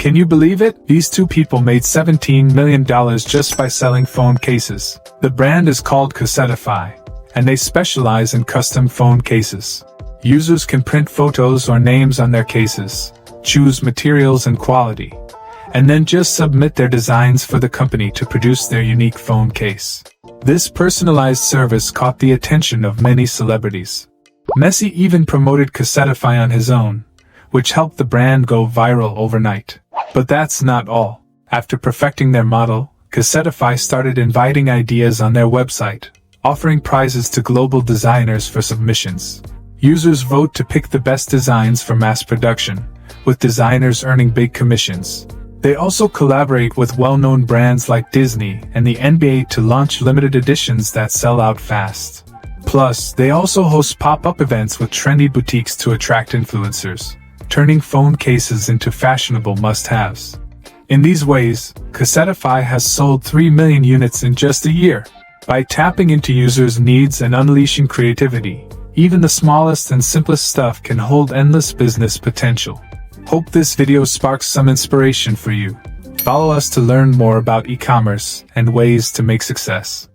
Can you believe it? These two people made $17 million just by selling phone cases. The brand is called Casetify, and they specialize in custom phone cases. Users can print photos or names on their cases, choose materials and quality, and then just submit their designs for the company to produce their unique phone case. This personalized service caught the attention of many celebrities. Messi even promoted Casetify on his own, which helped the brand go viral overnight. But that's not all. After perfecting their model, Casetify started inviting ideas on their website, offering prizes to global designers for submissions. Users vote to pick the best designs for mass production, with designers earning big commissions. They also collaborate with well-known brands like Disney and the NBA to launch limited editions that sell out fast. Plus, they also host pop-up events with trendy boutiques to attract influencers, turning phone cases into fashionable must-haves. In these ways, Casetify has sold 3 million units in just a year. By tapping into users' needs and unleashing creativity, even the smallest and simplest stuff can hold endless business potential. Hope this video sparks some inspiration for you. Follow us to learn more about e-commerce and ways to make success.